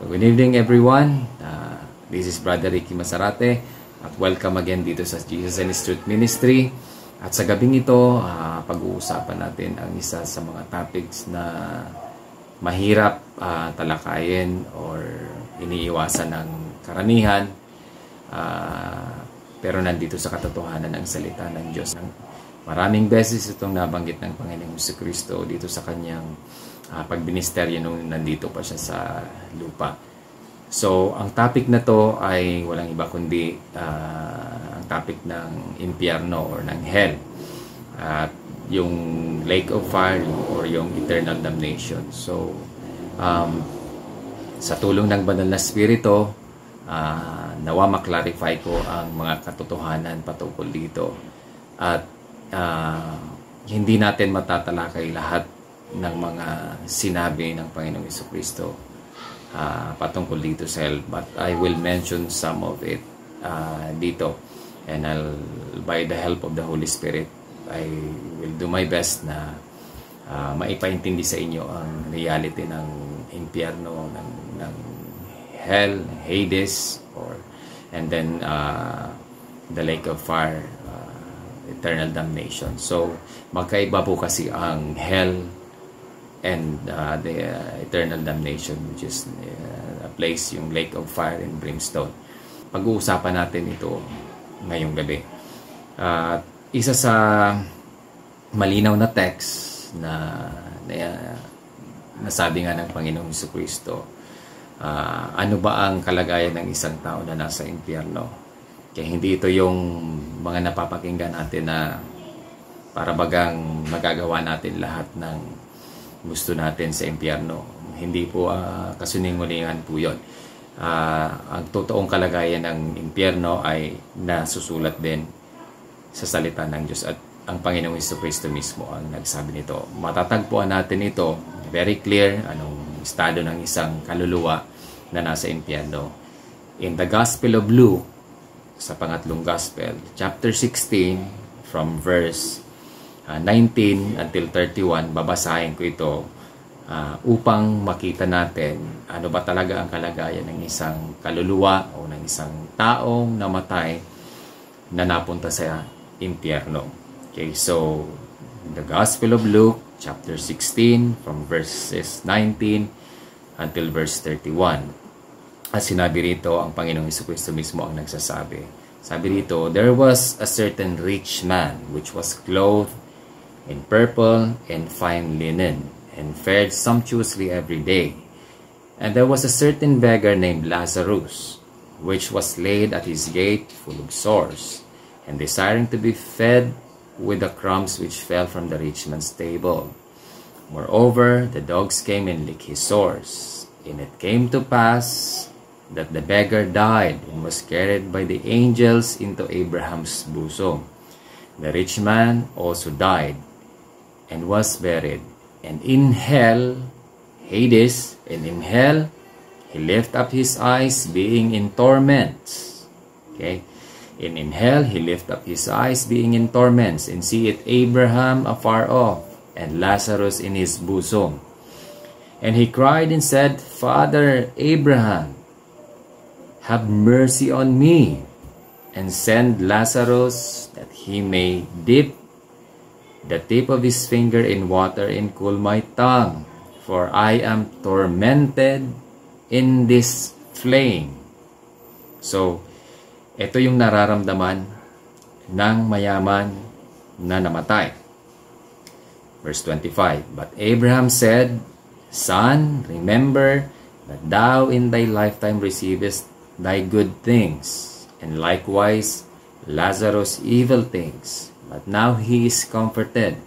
Good evening everyone. This is Brother Ricky Masarate at welcome again dito sa Jesus and His Truth Ministry. At sa gabing ito, pag-uusapan natin ang isa sa mga topics na mahirap talakayin or iniiwasan ng karamihan. Pero nandito sa katotohanan ng salita ng Diyos. Maraming beses itong nabanggit ng Panginoong Jesucristo dito sa kanyang pagministeryo nung nandito pa siya sa lupa. So, ang topic na to ay walang iba kundi ang topic ng impyerno or ng hell. At yung lake of fire or yung eternal damnation. So, sa tulong ng banal na spirito, nawa maklarify ko ang mga katotohanan patungkol dito. At hindi natin matatalakay lahat ng mga sinabi ng Panginoong Jesucristo patungkol dito sa hell, but I will mention some of it dito, and by the help of the Holy Spirit, I will do my best na maipaintindi sa inyo ang reality ng impyerno, ng hell, Hades, and then the lake of fire, eternal damnation. So magkaiba po kasi ang hell and the eternal damnation, which is a place, yung lake of fire and brimstone. Pag-uusapan natin ito ngayong gabi. Isa sa malinaw na text na nasabi nga ng Panginoong Jesucristo, ano ba ang kalagayan ng isang tao na nasa impyerno? Kaya hindi ito yung mga napapakinggan natin na para bagang magagawa natin lahat ng gusto natin sa impyerno. Hindi po kasuningulingan po yun. Ang totoong kalagayan ng impyerno ay nasusulat din sa salita ng Diyos, at ang Panginoong Jesucristo mismo ang nagsabi nito. Matatagpuan natin ito very clear anong estado ng isang kaluluwa na nasa impyerno. In the Gospel of Luke, sa pangatlong Gospel, chapter 16 from verse 19 until 31, babasahin ko ito upang makita natin ano ba talaga ang kalagayan ng isang kaluluwa o ng isang taong namatay na napunta sa impyerno. Okay, so the Gospel of Luke, chapter 16 from verses 19 until verse 31. At sinabi rito, ang Panginoong Jesucristo mismo ang nagsasabi. Sabi rito, "There was a certain rich man which was clothed in purple and fine linen, and fared sumptuously every day. And there was a certain beggar named Lazarus, which was laid at his gate full of sores, and desiring to be fed with the crumbs which fell from the rich man's table. Moreover, the dogs came and licked his sores. And it came to pass that the beggar died and was carried by the angels into Abraham's bosom. The rich man also died and was buried. And in hell, Hades, and in hell, he lift up his eyes, being in torments." Okay? And in hell, he lift up his eyes, being in torments, and seeth Abraham afar off, and Lazarus in his bosom. And he cried and said, "Father Abraham, have mercy on me, and send Lazarus that he may dip the tip of his finger in water and cool my tongue, for I am tormented in this flame." So, ito yung nararamdaman ng mayaman na namatay. Verse 25, "But Abraham said, Son, remember that thou in thy lifetime receivest thy good things, and likewise Lazarus evil things. But now he is comforted,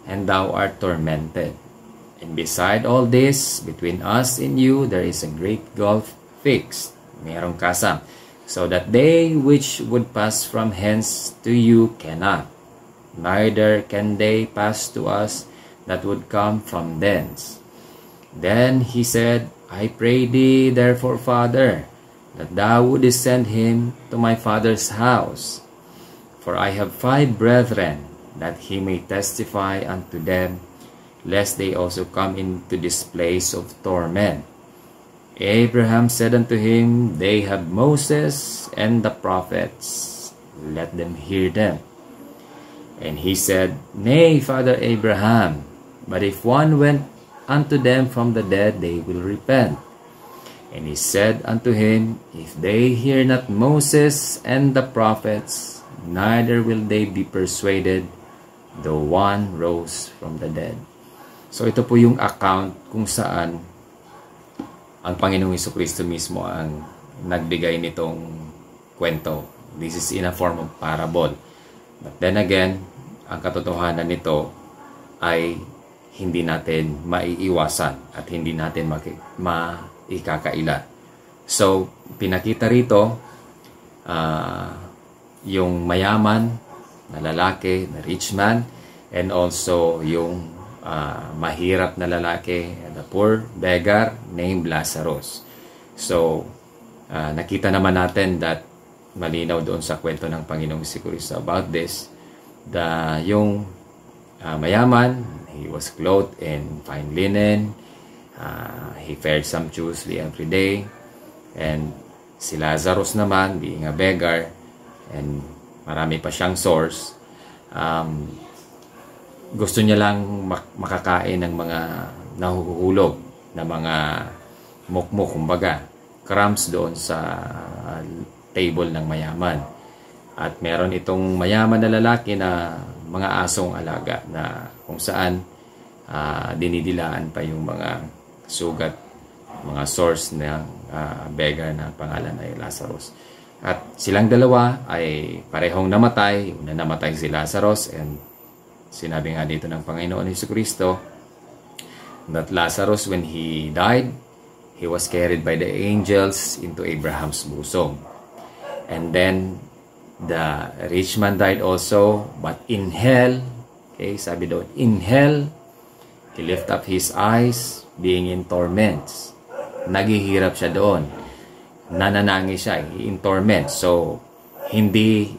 and thou art tormented. And beside all this, between us and you, there is a great gulf fixed," merong kasam, "so that they which would pass from hence to you cannot, neither can they pass to us that would come from thence. Then he said, I pray thee, therefore, Father, that thou wouldest send him to my father's house. For I have 5 brethren, that he may testify unto them, lest they also come into this place of torment. Abraham said unto him, They have Moses and the prophets, let them hear them. And he said, Nay, Father Abraham, but if one went unto them from the dead, they will repent. And he said unto him, If they hear not Moses and the prophets, neither will they be persuaded, though one rose from the dead. So ito po yung account kung saan ang Panginoong Jesucristo mismo ang nagbigay nitong kwento. This is in a form of parable. But then again, ang katotohanan nito ay hindi natin maiiwasan at hindi natin maikakaila. So, pinakita rito yung mayaman na lalaki, na rich man, and also yung mahirap na lalaki, the poor beggar named Lazarus. So, nakita naman natin that malinaw doon sa kwento ng Panginoong Jesucristo about this, yung mayaman, he was clothed in fine linen, he fared sumptuously every day, and si Lazarus naman, being a beggar, and marami pa siyang source, gusto niya lang makakain ng mga nahuhulog na mga mukmuk, kumbaga, crumbs doon sa table ng mayaman. At meron itong mayaman na lalaki na mga asong alaga na kung saan dinidilaan pa yung mga sugat, mga source ng beggar na pangalan ay Lazarus. At silang dalawa ay parehong namatay. Una namatay si Lazarus, and sinabi nga dito ng Panginoon Jesucristo that Lazarus, when he died, he was carried by the angels into Abraham's bosom. And then the rich man died also, but in hell, okay, sabi doon, in hell, he lift up his eyes, being in torments. Naghihirap siya doon. Nananangi siya, in torments. So, hindi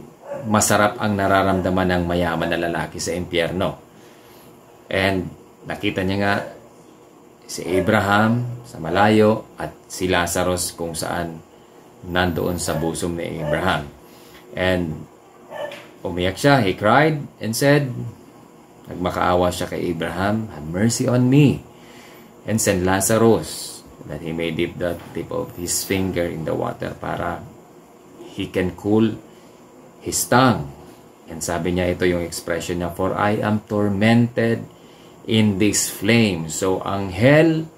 masarap ang nararamdaman ng mayaman na lalaki sa impyerno. And nakita niya nga si Abraham sa malayo at si Lazarus kung saan nandoon sa bosom ni Abraham. And umiyak siya, he cried and said, nagmakaawa siya kay Abraham, have mercy on me and send Lazarus that he may dip the tip of his finger in the water para he can cool his tongue. And sabi niya, ito yung expression niya, for I am tormented in this flame. So, ang hell,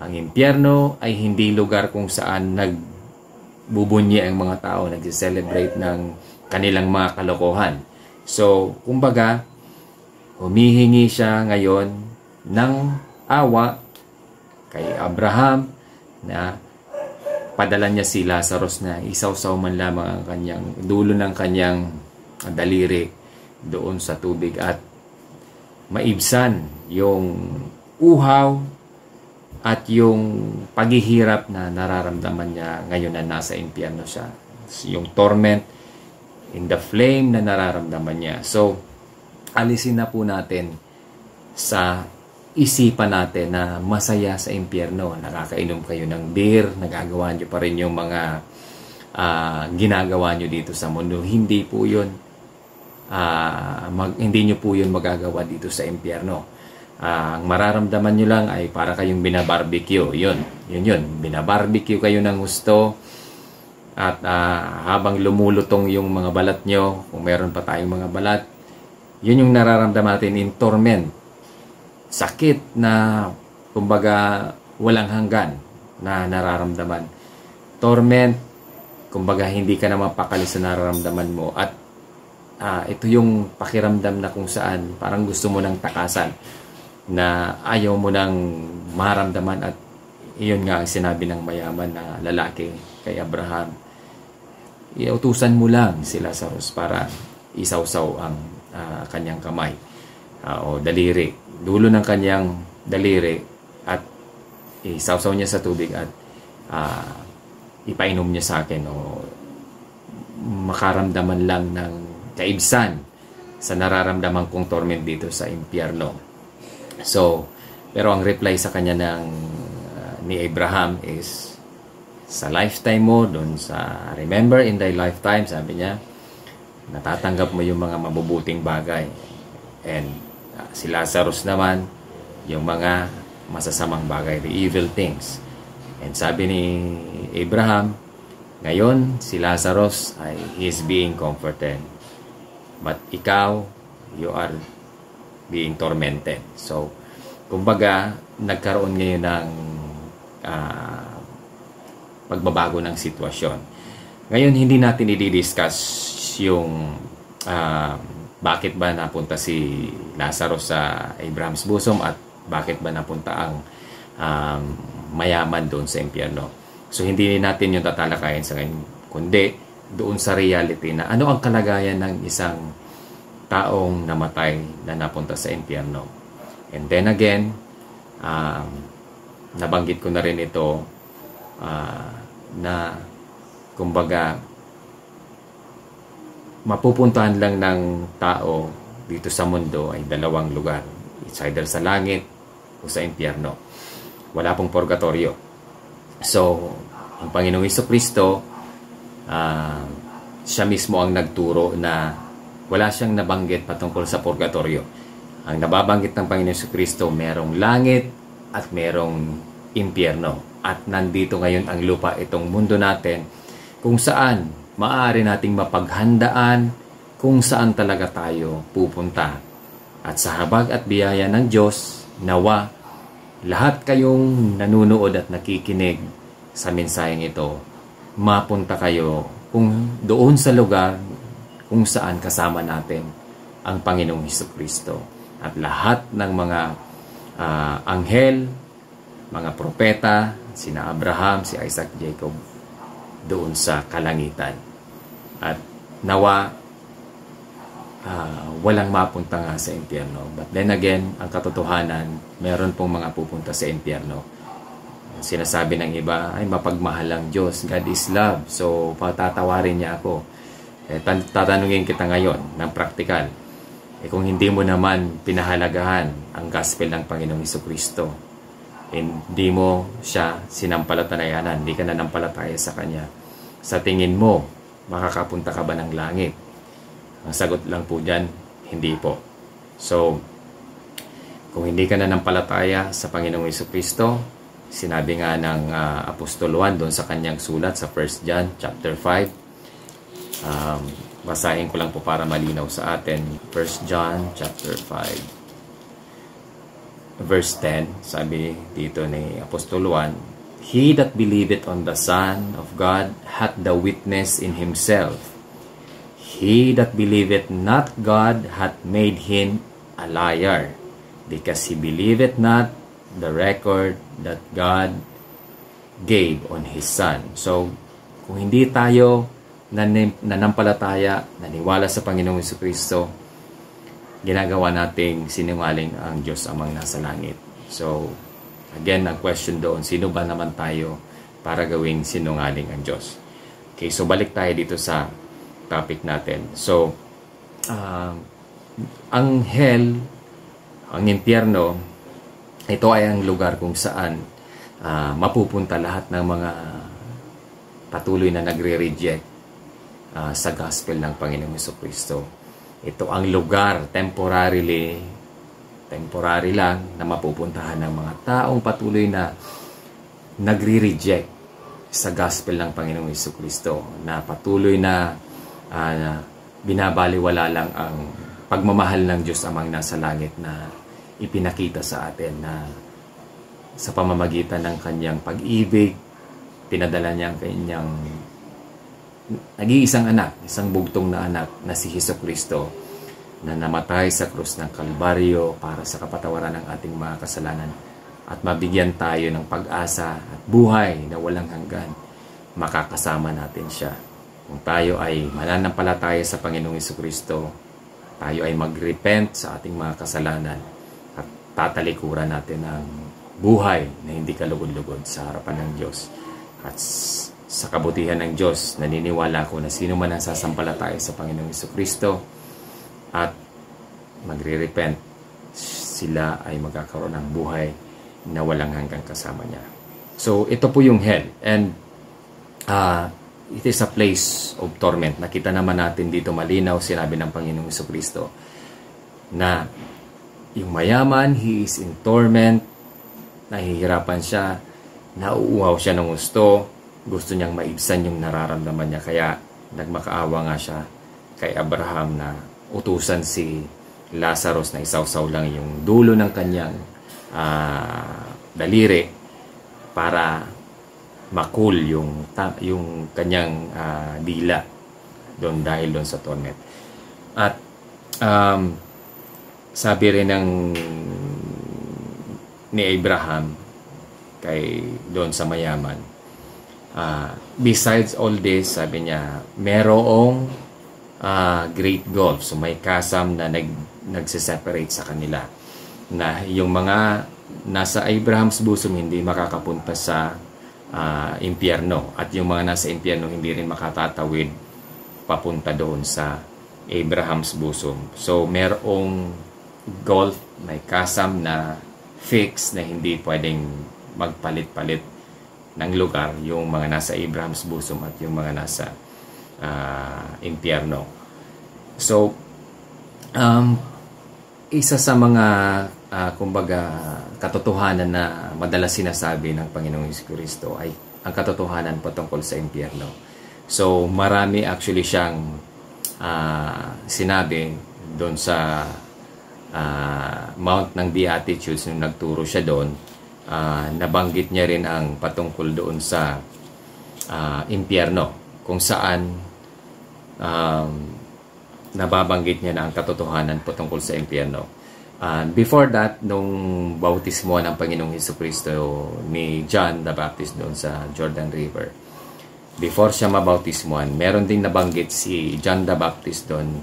ang impyerno, ay hindi lugar kung saan nagbubunyi ang mga tao, nag-celebrate ng kanilang mga kalokohan. So, kumbaga, humihingi siya ngayon ng awa kay Abraham na padala niya si Lazarus na isawsaw man lamang ang kanyang dulo ng kanyang daliri doon sa tubig at maibsan yung uhaw at yung paghihirap na nararamdaman niya ngayon na nasa impyerno siya. Yung torment in the flame na nararamdaman niya. So, alisin na po natin sa isipan natin na masaya sa impyerno. Nakakainom kayo ng beer, nagagawa nyo pa rin yung mga ginagawa nyo dito sa mundo. Hindi po yun. Hindi nyo po yun magagawa dito sa impyerno. Ang mararamdaman nyo lang ay para kayong binabarbecue. Yun. Binabarbecue kayo ng gusto. At habang lumulutong yung mga balat nyo, kung meron pa tayong mga balat, yun yung nararamdaman natin in torment. Sakit na, kumbaga, walang hanggan na nararamdaman. Torment, kumbaga, hindi ka na mapakali sa nararamdaman mo. At ito yung pakiramdam na kung saan parang gusto mo nang takasan, na ayaw mo nang maramdaman. At iyon nga ang sinabi ng mayaman na lalaki kay Abraham. Iutusan mo lang si Lazarus para isawsaw ang kanyang kamay o daliri, dulo ng kanyang daliri, at isawsaw niya sa tubig at ipainom niya sa akin o makaramdaman lang ng kaibsan sa nararamdaman kong torment dito sa impyerno. So, pero ang reply sa kanya ni Abraham is, sa lifetime mo, doon sa remember in thy lifetime, sabi niya, natatanggap mo yung mga mabubuting bagay. And si Lazarus naman, yung mga masasamang bagay, the evil things. And sabi ni Abraham, ngayon si Lazarus ay he is being comforted. But ikaw, you are being tormented. So, kumbaga, nagkaroon ngayon ng pagbabago ng sitwasyon. Ngayon, hindi natin i-discuss yung bakit ba napunta si Lazarus sa Abraham's bosom at bakit ba napunta ang mayaman doon sa impyerno. So, hindi natin yung tatalakayin sa ngayon, kundi doon sa reality na ano ang kalagayan ng isang taong namatay na napunta sa impyerno. And then again, nabanggit ko na rin ito na kumbaga mapupuntahan lang ng tao dito sa mundo ay dalawang lugar. It's either sa langit o sa impyerno. Wala pong purgatorio. So, ang Panginoong Jesucristo, siya mismo ang nagturo na wala siyang nabanggit patungkol sa purgatorio. Ang nababanggit ng Panginoong Jesucristo, merong langit at merong impyerno. At nandito ngayon ang lupa, itong mundo natin, kung saan maaari nating mapaghandaan kung saan talaga tayo pupunta. At sa habag at biyaya ng Diyos, nawa, lahat kayong nanunood at nakikinig sa mensaheng ito, mapunta kayo kung doon sa lugar kung saan kasama natin ang Panginoong Jesucristo. At lahat ng mga anghel, mga propeta, sina Abraham, si Isaac, Jacob, doon sa kalangitan. At nawa, walang mapunta nga sa impyerno. But then again, ang katotohanan, meron pong mga pupunta sa impyerno. Sinasabi ng iba, ay mapagmahal ang Diyos, God is love, so patatawarin niya ako. Tatanungin kita ngayon ng praktikal, kung hindi mo naman pinahalagahan ang gospel ng Panginoong Jesucristo, hindi mo siya sinampalatayanan, hindi ka nanampalataya sa Kanya, sa tingin mo, makakapunta ka ba ng langit? Ang sagot lang po dyan, hindi po. So, kung hindi ka nanampalataya sa Panginoong Jesucristo, sinabi nga ng Apostol Juan doon sa kanyang sulat sa 1 John chapter 5. Basahin ko lang po para malinaw sa atin. 1 John chapter 5 verse 10, sabi dito ni Apostol Juan, He that believeth on the Son of God hath the witness in himself. He that believeth not God hath made him a liar, because he believeth not the record that God gave on His Son. So, kung hindi tayo nanampalataya, naniwala sa Panginoong Jesucristo, ginagawa nating sinungaling ang Diyos amang nasa langit. So, again, ang question doon, sino ba naman tayo para gawing sinungaling ang Diyos? Okay, so balik tayo dito sa topic natin. So, ang hell, ang impyerno, ito ay ang lugar kung saan mapupunta lahat ng mga patuloy na nagre-reject sa gospel ng Panginoong Jesucristo. Ito ang lugar, temporary lang, na mapupuntahan ng mga taong patuloy na nagre-reject sa gospel ng Panginoong Jesucristo, na patuloy na binabaliwala lang ang pagmamahal ng Diyos amang nasa langit na ipinakita sa atin, na sa pamamagitan ng kanyang pag-ibig, pinadala niya ang kanyang nag-iisang anak, isang bugtong na anak na si Jesucristo, na namatay sa krus ng Kalbaryo para sa kapatawaran ng ating mga kasalanan at mabigyan tayo ng pag-asa at buhay na walang hanggan. Makakasama natin siya. Kung tayo ay mananampalataya sa Panginoong Jesucristo, tayo ay mag-repent sa ating mga kasalanan at tatalikuran natin ang buhay na hindi kalugod-lugod sa harapan ng Diyos. At sa kabutihan ng Diyos, naniniwala ko na sino man ang sasampalataya sa Panginoong Jesucristo at magre-repent, sila ay magkakaroon ng buhay na walang hanggang kasama niya. So, ito po yung hell. And it is a place of torment. Nakita naman natin dito malinaw, sinabi ng Panginoong Jesucristo na yung mayaman, he is in torment, nahihirapan siya, nauuhaw siya ng gusto niyang maibsan yung nararamdaman niya. Kaya nagmakaawa nga siya kay Abraham na utusan si Lazarus na isawsaw lang yung dulo ng kanyang daliri para makul yung kanyang dila doon dahil doon sa torment. At sabi rin ni Abraham kay doon sa mayaman, besides all this, sabi niya, merong great gulf. So may kasam na nagse-separate sa kanila, na yung mga nasa Abraham's bosom hindi makakapunta sa impyerno, at yung mga nasa impyerno hindi rin makatatawid papunta doon sa Abraham's bosom. So merong gulf, may kasam na fix na hindi pwedeng magpalit-palit ng lugar yung mga nasa Abraham's bosom at yung mga nasa impyerno. So isa sa mga kumbaga katotohanan na madalas sinasabi ng Panginoong Jesucristo ay ang katotohanan patungkol sa impyerno. So marami actually siyang sinabi doon sa Mount ng Beatitudes. Nung nagturo siya doon, nabanggit niya rin ang patungkol doon sa impyerno, kung saan nababanggit niya na ang katotohanan patungkol sa impyerno. Before that, nung bautismo ng Panginoong Jesucristo ni John the Baptist doon sa Jordan River, before siya mabautismuhan, meron din nabanggit si John the Baptist doon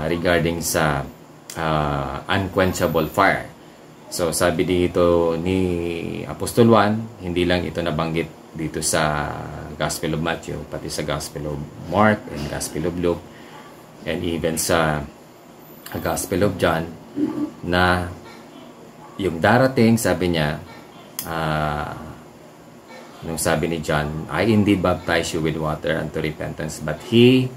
regarding sa unquenchable fire. So sabi dito ni Apostol Juan, hindi lang ito nabanggit dito sa Gospel of Matthew, pati sa Gospel of Mark and Gospel of Luke, and even sa Gospel of John, na yung darating, sabi niya, nung sabi ni John, I indeed baptize you with water unto repentance, but he,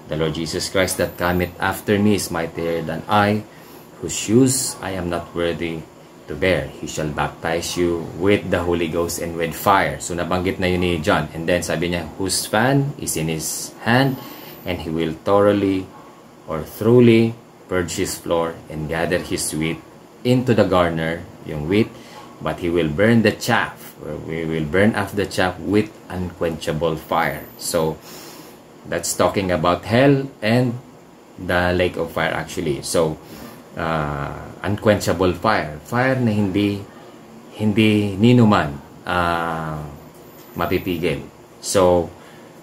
the Lord Jesus Christ, that cometh after me is mightier than I, whose shoes I am not worthy to bear. He shall baptize you with the Holy Ghost and with fire. So nabanggit na yun ni John. And then sabi niya, whose fan is in his hand, and he will thoroughly or truly purge his floor and gather his wheat into the garner, yung wheat, but he will burn the chaff, or we will burn off the chaff with unquenchable fire. So that's talking about hell and the lake of fire actually. So unquenchable fire, fire na hindi ninuman mapipigil. So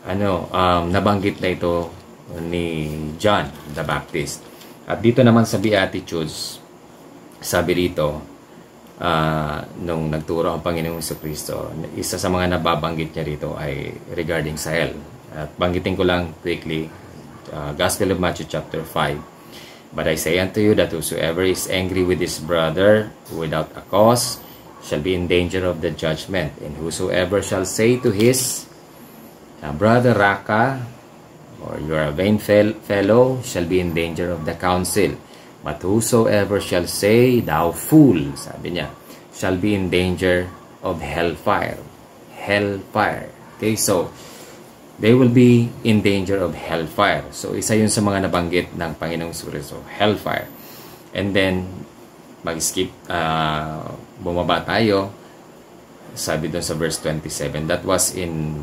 nabanggit na ito ni John the Baptist. At dito naman sa Beatitudes, sabi dito, nung nagturo ang Panginoong Jesucristo, isa sa mga nababanggit niya dito ay regarding sa hell. At banggitin ko lang quickly, Gospel of Matthew chapter 5. But I say unto you that whosoever is angry with his brother without a cause shall be in danger of the judgment. And whosoever shall say to his brother Raka, or you are a vain fellow, shall be in danger of the council. But whosoever shall say, thou fool, sabi niya, shall be in danger of hellfire. Hellfire. Okay, so they will be in danger of hellfire. So isa yun sa mga nabanggit ng Panginoong Jesucristo, hellfire. And then mag-skip, bumaba tayo, sabi doon sa verse 27. That was in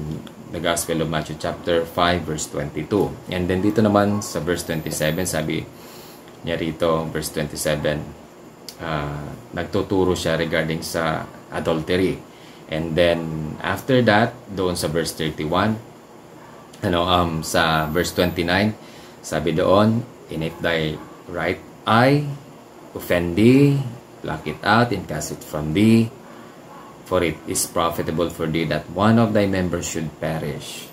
the Gospel of Matthew chapter 5 verse 22. And then dito naman sa verse 27, sabi niya rito, verse 27, nagtuturo siya regarding sa adultery. And then after that, doon sa verse 31, sa verse 29, sabi doon, and if thy right eye offend thee, pluck it out and cast it from thee. For it is profitable for thee that one of thy members should perish,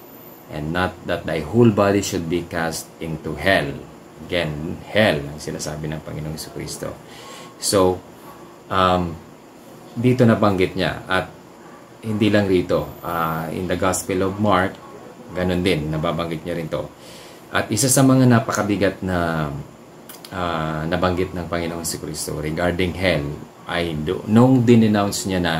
and not that thy whole body should be cast into hell. Again, hell ang sinasabi ng Panginoong Jesucristo. So, dito nabanggit niya. At hindi lang rito. In the Gospel of Mark, ganun din, nababanggit niya rin to. At isa sa mga napakabigat na nabanggit ng Panginoong Jesucristo regarding hell ay nung dinenounce niya na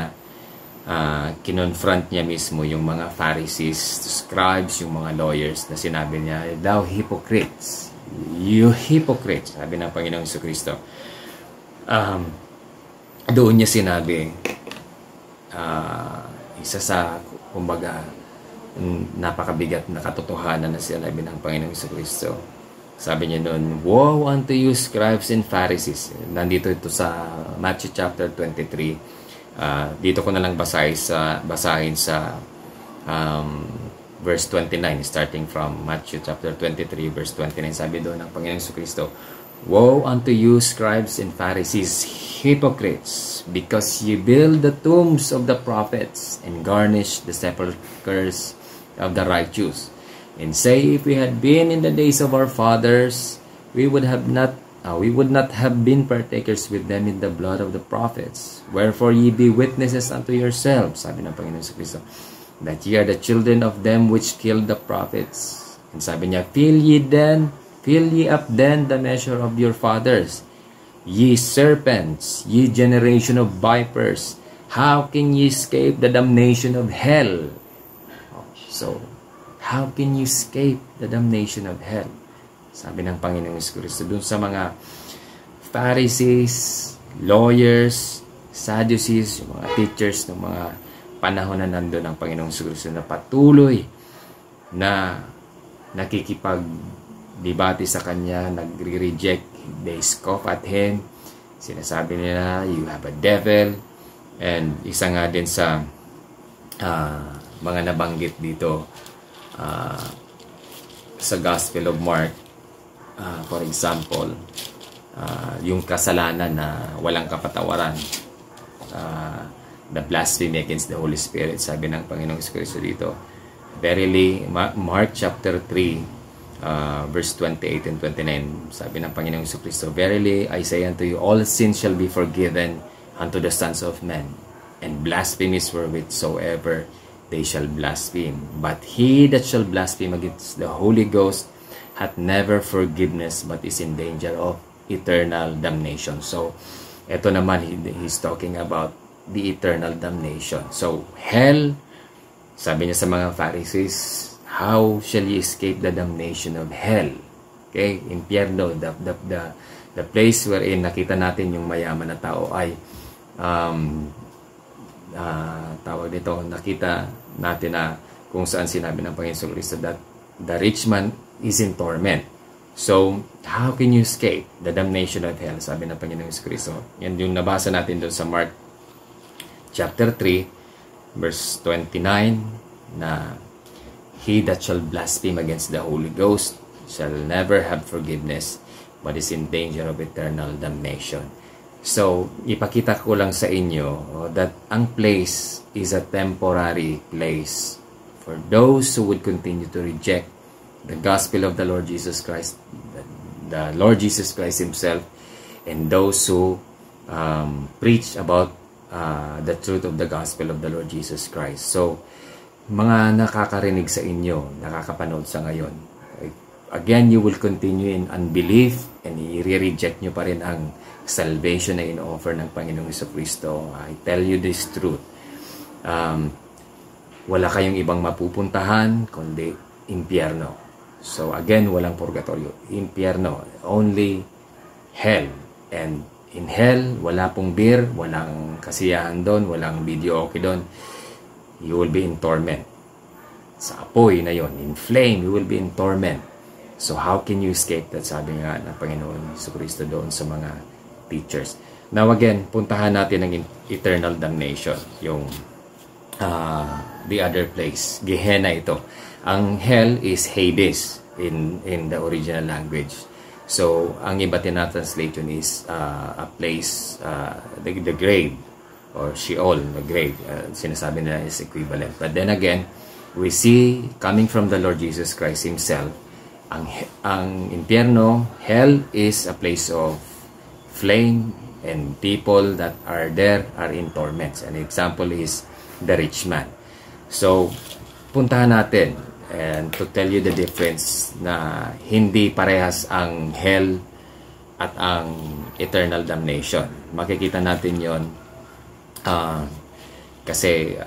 kinonfront niya mismo yung mga Pharisees, scribes, yung mga lawyers na sinabi niya, "Thou hypocrites, you hypocrites," sabi ng Panginoong Jesucristo. Doon niya sinabi, isa sa, kumbaga, napakabigat na katotohanan na sinabi ng Panginoong Jesucristo. Sabi niya noon, "Woe unto you, scribes and Pharisees." Nandito ito sa Matthew chapter 23. Dito ko na lang basahin sa verse 29, starting from Matthew chapter 23, verse 29. Sabi doon ng Panginoong Jesucristo, "Woe unto you, scribes and Pharisees, hypocrites, because ye build the tombs of the prophets and garnish the sepulchres of the righteous, and say, if we had been in the days of our fathers, we would not have been partakers with them in the blood of the prophets. Wherefore ye be witnesses unto yourselves," sabi ng Panginoon sa Kristo, "that ye are the children of them which killed the prophets." And sabi niya, fill ye up then the measure of your fathers. Ye serpents, ye generation of vipers, how can ye escape the damnation of hell? So, how can you escape the damnation of hell? Sabi ng Panginoong Jesucristo dun sa mga Pharisees, lawyers, Sadducees, yung mga teachers ng mga panahon na nandun ng Panginoong Jesucristo na patuloy na nakikipag-debate sa Kanya, nagre-reject, they scoff at Him, sinasabi nila, you have a devil. And isa nga din sa mga nabanggit dito sa Gospel of Mark, for example, yung kasalanan na walang kapatawaran, the blasphemy against the Holy Spirit, sabi ng Panginoong Jesucristo dito. Verily, Mark chapter 3, verse 28 and 29, sabi ng Panginoong Jesucristo, "Verily, I say unto you, all sins shall be forgiven unto the sons of men, and blasphemies wherewithsoever they shall blaspheme. But he that shall blaspheme against the Holy Ghost hath never forgiveness, but is in danger of eternal damnation." So, ito naman, he's talking about the eternal damnation. So, hell, sabi niya sa mga Pharisees, how shall ye escape the damnation of hell? Okay, impyerno, the place wherein nakita natin yung mayaman na tao ay tawag dito, nakita natin na kung saan sinabi ng Panginoon Kristo that the rich man is in torment. So, how can you escape the damnation of hell? Sabi ng Panginoon Kristo. Yan yung nabasa natin doon sa Mark chapter 3, verse 29, na he that shall blaspheme against the Holy Ghost shall never have forgiveness, but is in danger of eternal damnation. So, ipakita ko lang sa inyo that ang place is a temporary place for those who would continue to reject the gospel of the Lord Jesus Christ, the Lord Jesus Christ Himself, and those who preach about the truth of the gospel of the Lord Jesus Christ. So, mga nakakarinig sa inyo, nakakapanood sa ngayon, again, you will continue in unbelief and i-reject nyo pa rin ang salvation na in-offer ng Panginoong Jesucristo. I tell you this truth. Wala kayong ibang mapupuntahan kundi impyerno. So again, walang purgatorio. Impyerno. Only hell. And in hell, wala pong beer, walang kasiyahan doon, walang video okay doon. You will be in torment. Sa apoy na yon, in flame, you will be in torment. So how can you escape that? Sabi nga ng Panginoon Jesucristo doon sa mga teachers. Now again, puntahan natin ang eternal damnation, yung the other place. Gehenna ito. Ang hell is Hades in the original language. So, ang iba tinatranslation is a place, the grave, or Sheol, the grave. Sinasabi nila is equivalent. But then again, we see coming from the Lord Jesus Christ Himself, ang impyerno, hell is a place of flame, and people that are there are in torments. An example is the rich man. So, puntahan natin and to tell you the difference na hindi parehas ang hell at ang eternal damnation. Makikita natin yon kasi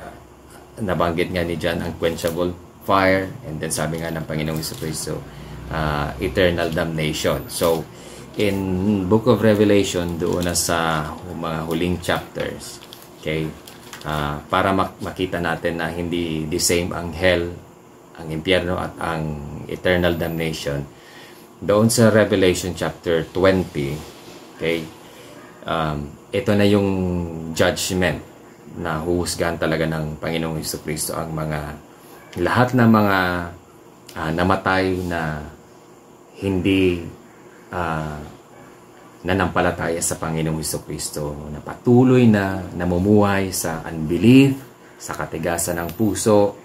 nabanggit nga ni John unquenchable fire, and then sabi nga ng Panginoong Jesucristo, eternal damnation. So, in Book of Revelation, doon na sa mga huling chapters, okay, para makita natin na hindi the same ang hell, ang impyerno at ang eternal damnation. Doon sa Revelation chapter 20, okay, ito na yung judgment na huhusgahan talaga ng Panginoong Jesucristo ang lahat ng mga namatay na hindi nanampalataya sa Panginoong Jesucristo, na patuloy na namumuhay sa unbelief, sa katigasan ng puso,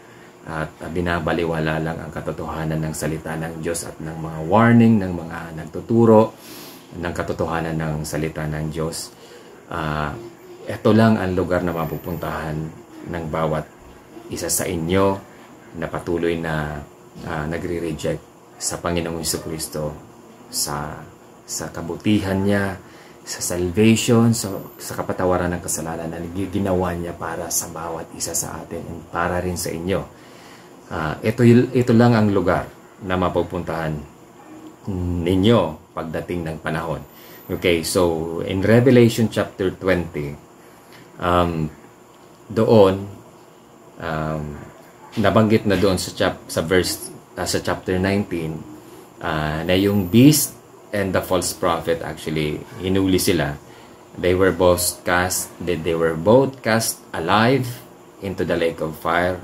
at binabaliwala lang ang katotohanan ng salita ng Diyos at ng mga warning ng mga nagtuturo ng katotohanan ng salita ng Diyos. Ito lang ang lugar na mapupuntahan ng bawat isa sa inyo na patuloy na nagre-reject sa Panginoong Jesucristo, sa kabutihan niya, sa salvation, sa kapatawaran ng kasalanan na ginawa niya para sa bawat isa sa atin at para rin sa inyo. Ito lang ang lugar na mapupuntahan ninyo pagdating ng panahon. Okay, so in Revelation chapter 20, doon nabanggit na doon sa chapter 19 na yung beast and the false prophet, actually hinuli sila. They were both cast alive into the lake of fire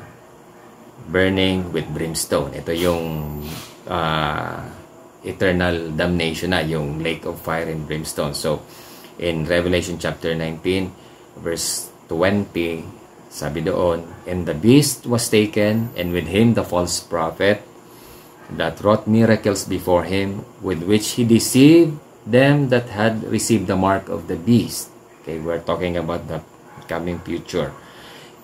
burning with brimstone. Ito yung eternal damnation na, yung lake of fire and brimstone. So in Revelation chapter 19 verse 20, sabi doon, and the beast was taken, and with him the false prophet that wrought miracles before him, with which he deceived them that had received the mark of the beast. Okay, we're talking about the coming future.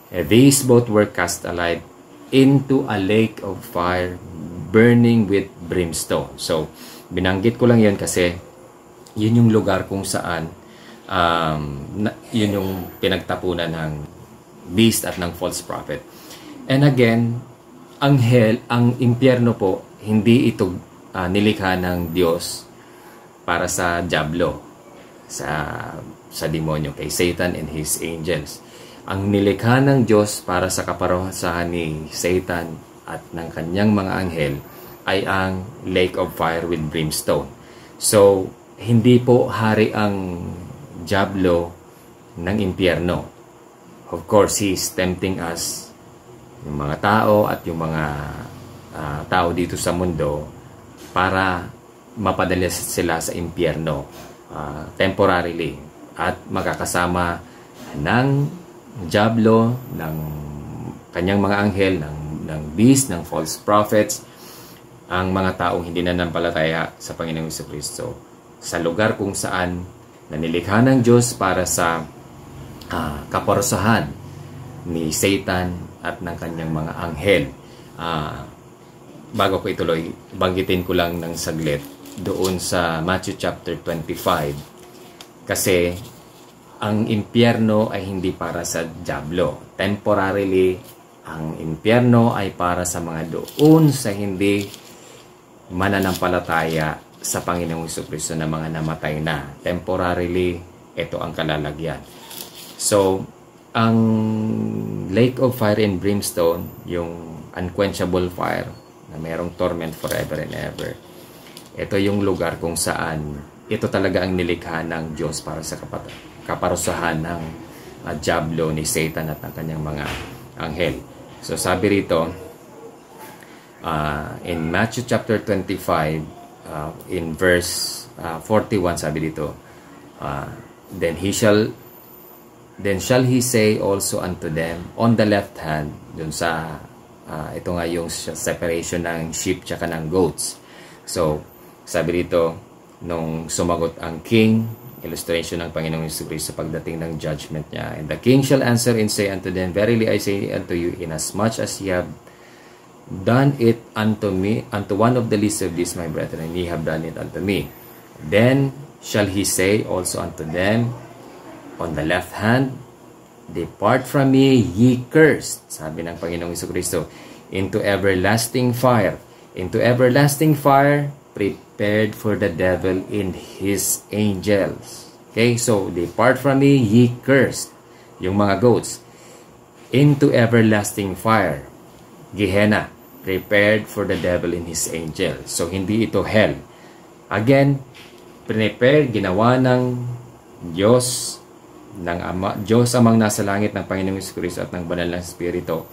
These both were cast alive into a lake of fire burning with brimstone. So, binanggit ko lang yun kasi yun yung lugar kung saan yun yung pinagtapunan ng beast at ng false prophet. And again, ang hell, ang impyerno po, hindi ito nilikha ng Diyos para sa diablo, sa demonyo, kay Satan and his angels. Ang nilikha ng Diyos para sa kaparusahan ni Satan at ng kanyang mga anghel ay ang lake of fire with brimstone. So, hindi po hari ang diablo ng impyerno. Of course, he is tempting us, yung mga tao at yung mga tao dito sa mundo, para mapadala sila sa impyerno temporarily at magkakasama ng diablo, ng kanyang mga anghel, ng beast, ng false prophets, ang mga taong hindi nanampalataya sa Panginoong Jesucristo sa lugar kung saan nanilikha ng Diyos para sa kaparusahan ni Satan at ng kanyang mga anghel. Bago ko ituloy, banggitin ko lang ng saglit doon sa Matthew chapter 25, kasi ang impyerno ay hindi para sa diablo. Temporarily, ang impyerno ay para sa mga doon sa hindi mananampalataya sa Panginoong Jesucristo na mga namatay na. Temporarily, ito ang kalalagyan. So, ang lake of fire and brimstone, yung unquenchable fire na mayroong torment forever and ever, ito yung lugar kung saan ito talaga ang nilikha ng Diyos para sa kaparusahan ng diablo, ni Satan at ng kanyang mga anghel. So sabi rito in Matthew chapter 25 in verse 41, sabi dito, then shall he say also unto them on the left hand, dun sa ito nga yung separation ng sheep tsaka ng goats. So sabi dito, nung sumagot ang king illustration ng Panginoong Jesucristo sa pagdating ng judgment niya. And the king shall answer and say unto them, Verily I say unto you, inasmuch as ye have done it unto me, unto one of the least of these my brethren, ye have done it unto me. Then shall he say also unto them on the left hand, Depart from me, ye cursed, sabi ng Panginoong Jesucristo, into everlasting fire. Into everlasting fire, prepared for the devil in his angels. Okay, so depart from me, ye cursed, yung mga goats, into everlasting fire, Gehenna, prepared for the devil in his angels. So hindi ito hell. Again, prepare, ginawa ng Diyos, ng Ama, Diyos amang nasa langit, ng Panginoong Jesucristo at ng banal na Espiritu,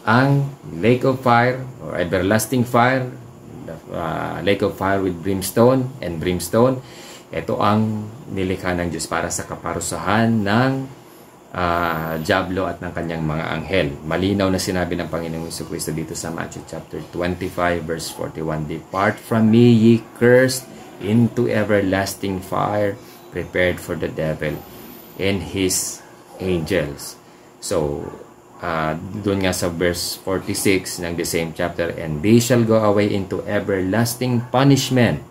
ang lake of fire or everlasting fire, lake of fire with brimstone and brimstone. Ito ang nilikha ng Diyos para sa kaparusahan ng Diablo at ng kanyang mga anghel. Malinaw na sinabi ng Panginoong Jesucristo dito sa Matthew chapter 25 verse 41, Depart from me, ye cursed, into everlasting fire, prepared for the devil and his angels. So, doon nga sa verse 46 ng the same chapter, and they shall go away into everlasting punishment,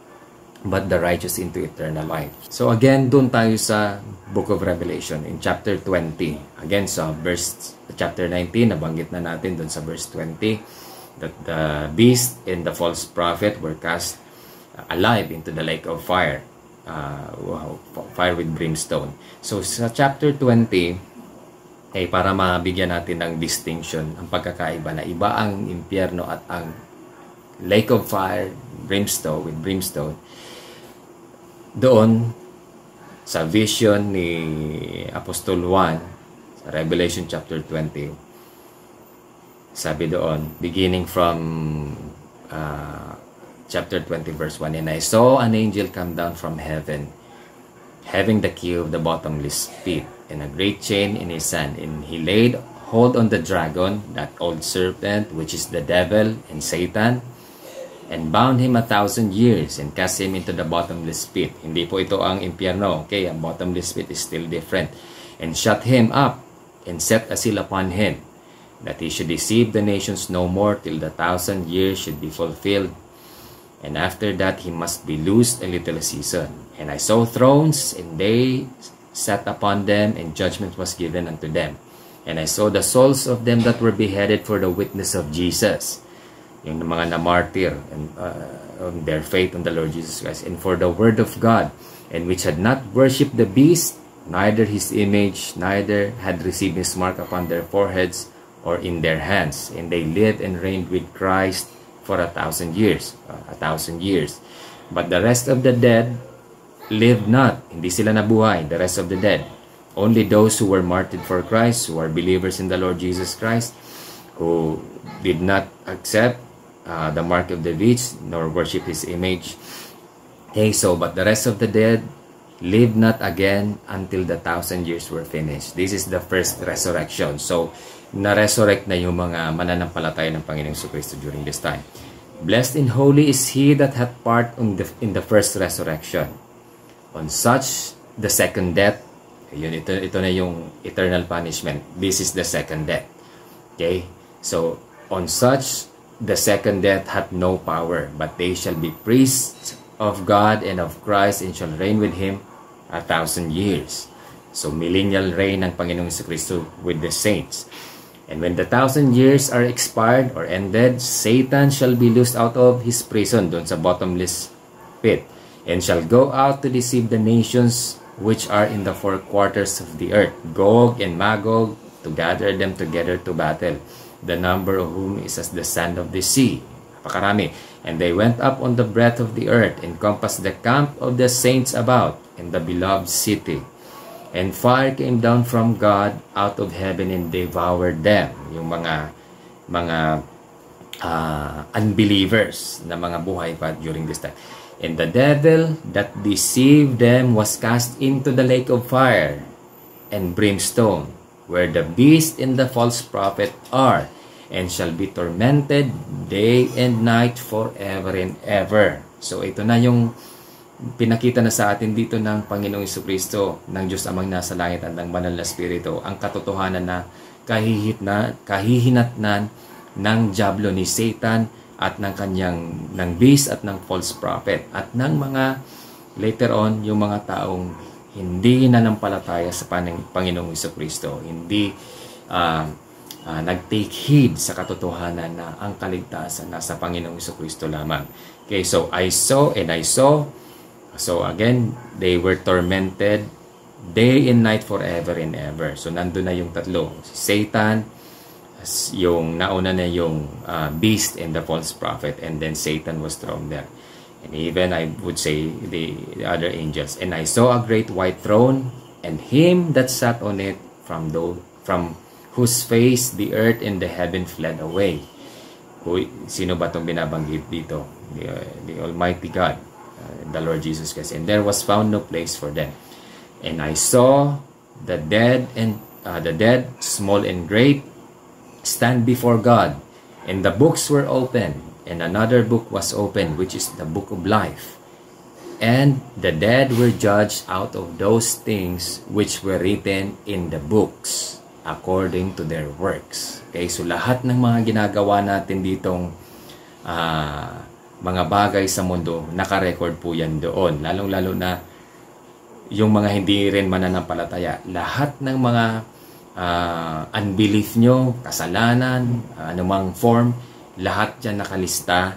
but the righteous into eternal life. So again, doon tayo sa Book of Revelation in chapter 20. Again, sa verse chapter 19, nabanggit na natin doon sa verse 20 that the beast and the false prophet were cast alive into the lake of fire, fire with brimstone. So sa chapter 20, para mabigyan natin ng distinction, ang pagkakaiba na iba ang impyerno at ang lake of fire, brimstone, with brimstone. Doon, sa vision ni Apostol Juan, sa Revelation chapter 20, sabi doon, beginning from chapter 20 verse 1, And I saw an angel come down from heaven, having the key of the bottomless pit, and a great chain in his hand, and he laid hold on the dragon, that old serpent, which is the devil and Satan, and bound him 1,000 years, and cast him into the bottomless pit. Hindi po ito ang impyerno, okay? Ang bottomless pit is still different. And shut him up, and set a seal upon him, that he should deceive the nations no more, till the 1,000 years should be fulfilled. And after that he must be loosed a little season. And I saw thrones, and they sat upon them, and judgment was given unto them. And I saw the souls of them that were beheaded for the witness of Jesus, yung mga na-martyr and on their faith on the Lord Jesus Christ, and for the word of God, and which had not worshipped the beast, neither his image, neither had received his mark upon their foreheads or in their hands. And they lived and reigned with Christ for 1,000 years. 1,000 years. But the rest of the dead lived not. Hindi sila nabuhay, the rest of the dead. Only those who were martyred for Christ, who are believers in the Lord Jesus Christ, who did not accept the mark of the beast, nor worship his image. Okay, so, but the rest of the dead lived not again until the 1,000 years were finished. This is the first resurrection. So, na-resurrect na yung mga mananampalataya ng Panginoong Jesucristo during this time. Blessed and holy is he that hath part in the first resurrection. On such, the second death, yun, ito na yung eternal punishment. This is the second death. Okay? So, on such, the second death hath no power, but they shall be priests of God and of Christ, and shall reign with him 1,000 years. So, millennial reign ng Panginoong Jesucristo with the saints. And when the 1,000 years are expired or ended, Satan shall be loosed out of his prison, doon sa bottomless pit, and shall go out to deceive the nations which are in the four quarters of the earth, Gog and Magog, to gather them together to battle, the number of whom is as the sand of the sea. Napakarami. And they went up on the breadth of the earth, and compassed the camp of the saints about, in the beloved city. And fire came down from God out of heaven, and devoured them. Yung mga unbelievers na mga buhay pa during this time. And the devil that deceived them was cast into the lake of fire and brimstone, where the beast and the false prophet are, and shall be tormented day and night forever and ever. So ito na yung pinakita na sa atin dito ng Panginoong Jesucristo, ng Diyos Amang nasa langit at ng Banal na Espiritu, ang katotohanan na kahihinatnan ng diablo ni Satan at ng ng beast at ng false prophet at ng mga later on yung mga taong hindi nanampalataya sa Panginoong Jesucristo, hindi nag-take heed sa katotohanan na ang kaligtasan nasa Panginoong Jesucristo lamang. Okay, so I saw and I saw. So again, they were tormented day and night forever and ever. So nandun na yung tatlo. Si Satan, yung nauna na yung beast and the false prophet, and then Satan was thrown there. And even I would say the other angels. And I saw a great white throne, and him that sat on it, from whose face the earth and the heaven fled away. Sino ba itong binabanggit dito? The Almighty God, the Lord Jesus Christ. And there was found no place for them. And I saw the dead, small and great, stand before God, and the books were opened, and another book was opened, which is the book of life. And the dead were judged out of those things which were written in the books, according to their works. Okay, so lahat ng mga ginagawa natin ditong mga bagay sa mundo, naka-record po yan doon. Lalong-lalo na yung mga hindi rin mananampalataya. Lahat ng mga unbelief nyo, kasalanan, anumang form, lahat dyan nakalista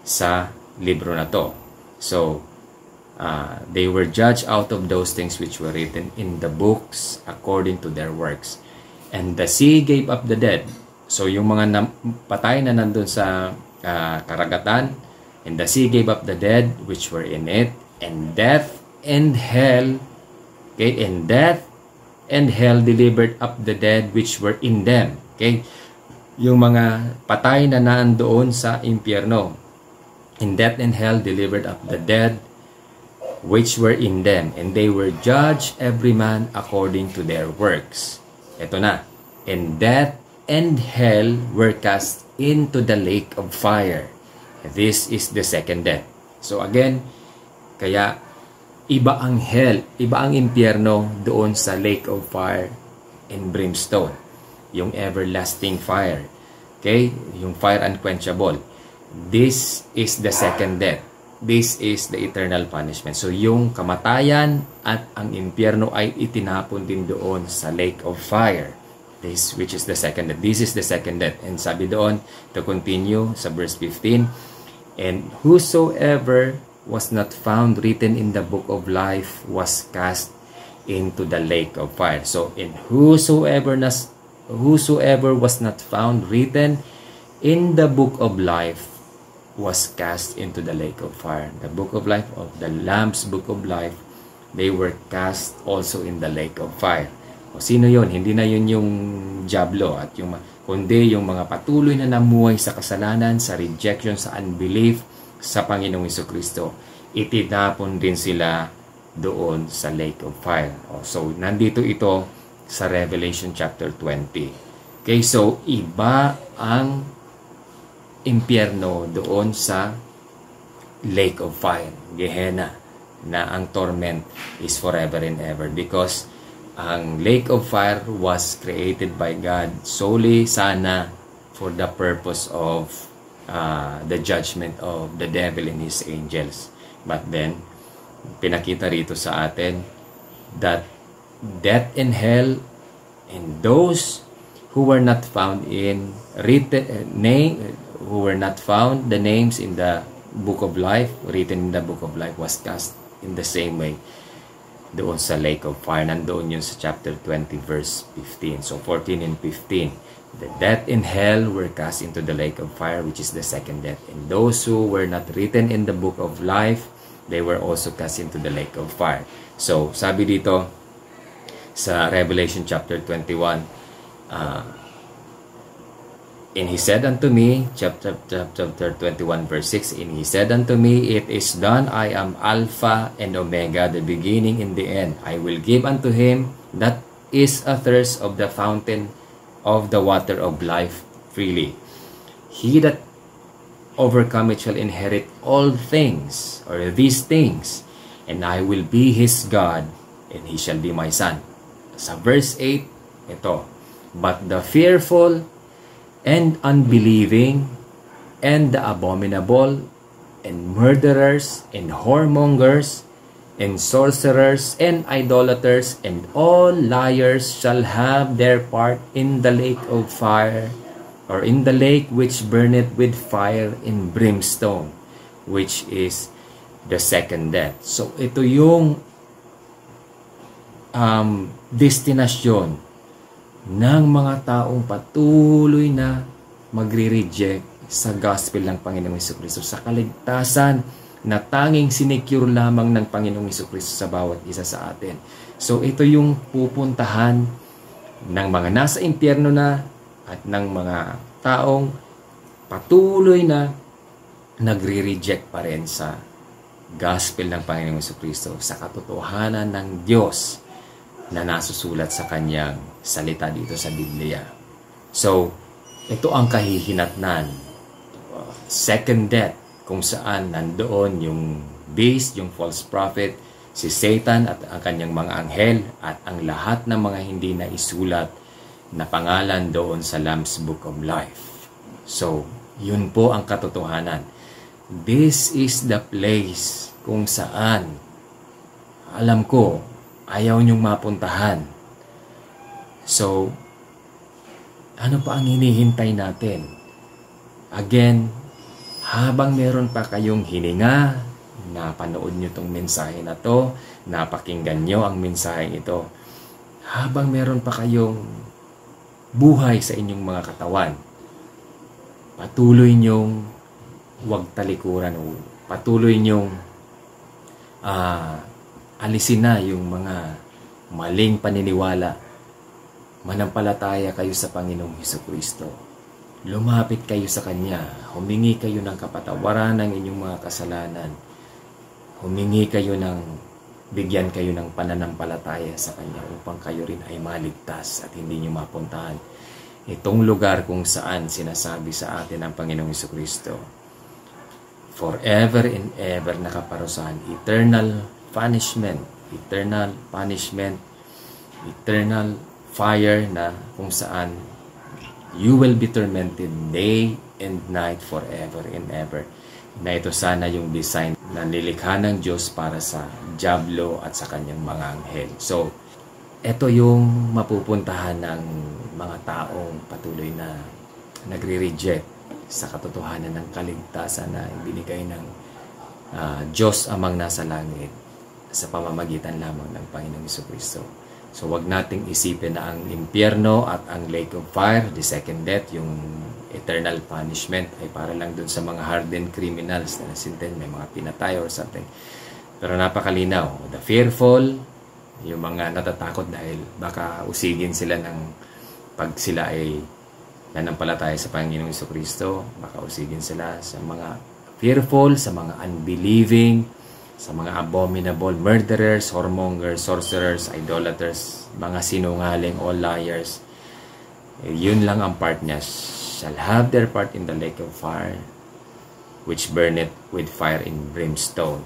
sa libro na to. So, they were judged out of those things which were written in the books according to their works. And the sea gave up the dead. So, yung mga patay na nandun sa karagatan, and the sea gave up the dead which were in it, and death and hell, okay, and death and hell delivered up the dead which were in them. Okay, yung mga patay na nandoon sa impyerno, and death and hell delivered up the dead which were in them, and they were judged every man according to their works. Ito na, and death and hell were cast into the lake of fire. This is the second death. So again, kaya iba ang hell, iba ang impyerno doon sa lake of fire and brimstone, yung everlasting fire. Okay, yung fire unquenchable. This is the second death. This is the eternal punishment. So yung kamatayan at ang impyerno ay itinapon din doon sa lake of fire. This, which is the second death. This is the second death. And sabi doon, to continue sa verse 15, and whosoever was not found written in the book of life was cast into the lake of fire. So, in whosoever was not found written in the book of life was cast into the lake of fire. The book of life, of the Lamb's book of life, they were cast also in the lake of fire. O sino yun? Hindi na yun yung diablo at yung kundi yung mga patuloy na namuhay sa kasalanan, sa rejection, sa unbelief sa Panginoong Jesucristo. Itinapon din sila doon sa lake of fire. So, nandito ito sa Revelation chapter 20. Okay, so iba ang impyerno doon sa lake of fire, Gehenna, na ang torment is forever and ever, because ang lake of fire was created by God solely sana for the purpose of the judgment of the devil and his angels. But then, pinakita rito sa atin that death and hell and those who were not found in who were not found the names in the book of life, written in the book of life, was cast in the same way doon sa lake of fire. Nandoon yun sa chapter 20 verse 15. So 14 and 15, the death and hell were cast into the lake of fire, which is the second death, and those who were not written in the book of life, they were also cast into the lake of fire. So sabi dito sa Revelation chapter 21, and he said unto me, chapter 21 verse 6, and he said unto me, it is done, I am Alpha and Omega, the beginning and the end. I will give unto him that is athirst of the fountain of the water of life freely. He that overcometh shall inherit all things, or these things, and I will be his God, and he shall be my son. Sa verse 8, ito, but the fearful and unbelieving and the abominable and murderers and whoremongers and sorcerers and idolaters and all liars shall have their part in the lake of fire, or in the lake which burneth with fire and brimstone, which is the second death. So ito yung destinasyon ng mga taong patuloy na magre-reject sa gospel ng Panginoong Hesukristo, sa kaligtasan na tanging sinecure lamang ng Panginoong Hesukristo sa bawat isa sa atin. So ito yung pupuntahan ng mga nasa impyerno na at ng mga taong patuloy na nagre-reject pa rin sa gospel ng Panginoong Hesukristo, sa katotohanan ng Diyos na nasusulat sa kanyang salita dito sa Biblia. So ito ang kahihinatnan, second death, kung saan nandoon yung beast, yung false prophet, si Satan at ang kanyang mga anghel at ang lahat ng mga hindi na isulat na pangalan doon sa Lamb's Book of Life. So, yun po ang katotohanan. This is the place kung saan, alam ko, ayaw niyong mapuntahan. So, ano pa ang hinihintay natin? Again, habang meron pa kayong hininga, napanood nyo itong mensahe na to, napakinggan nyo ang mensahe ito, habang meron pa kayong buhay sa inyong mga katawan, patuloy nyong huwag talikuran, patuloy nyong alisin na yung mga maling paniniwala. Manampalataya kayo sa Panginoong Hesukristo. Lumapit kayo sa Kanya. Humingi kayo ng kapatawaran ng inyong mga kasalanan. Humingi kayo bigyan kayo ng pananampalataya sa Kanya upang kayo rin ay maligtas at hindi nyo mapuntahan itong lugar kung saan sinasabi sa atin ng Panginoong Hesukristo, forever and ever nakaparusahan, eternal punishment, eternal fire na kung saan you will be tormented day and night forever and ever. Na ito sana yung design na nilikha ng Diyos para sa dyablo at sa kanyang mga anghel. So, ito yung mapupuntahan ng mga taong patuloy na nagre-reject sa katotohanan ng kaligtasan na ibinigay ng Diyos amang nasa langit sa pamamagitan lamang ng Panginoong Hesukristo. So, wag nating isipin na ang impyerno at ang lake of fire, the second death, yung eternal punishment, ay para lang dun sa mga hardened criminals na nasinten, may mga pinatay or something. Pero napakalinaw, the fearful, yung mga natatakot dahil baka usigin sila ng pag sila ay nanampalataya sa Panginoong Hesukristo, baka usigin sila sa mga fearful, sa mga unbelieving, sa mga abominable, murderers, whoremongers, sorcerers, idolaters, mga sinungaling, all liars. Yun lang ang part niya. Shall have their part in the lake of fire, which burneth with fire in brimstone,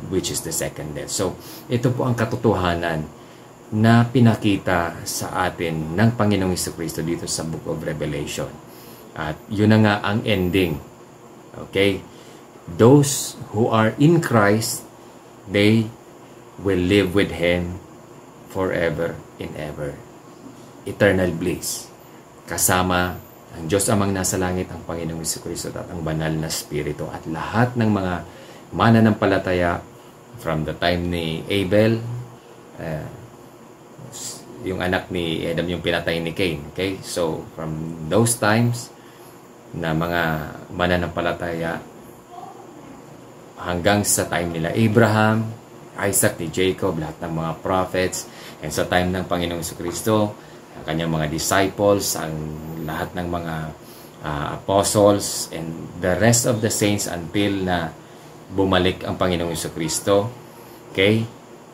which is the second death. So, ito po ang katotohanan na pinakita sa atin ng Panginoong Hesukristo dito sa Book of Revelation. At yun na nga ang ending. Okay? Those who are in Christ, they will live with Him forever and ever. Eternal bliss. Kasama ang Diyos amang nasa langit, ang Panginoong Hesukristo at ang banal na Espiritu. At lahat ng mga mananampalataya from the time ni Abel, yung anak ni Adam yung pinatay ni Cain. Okay? So, from those times na mga mananampalataya hanggang sa time nila Abraham, Isaac, ni Jacob, lahat ng mga prophets, and sa time ng Panginoong Hesukristo, ang kanyang mga disciples, ang lahat ng mga apostles, and the rest of the saints until na bumalik ang Panginoong Hesukristo. Okay?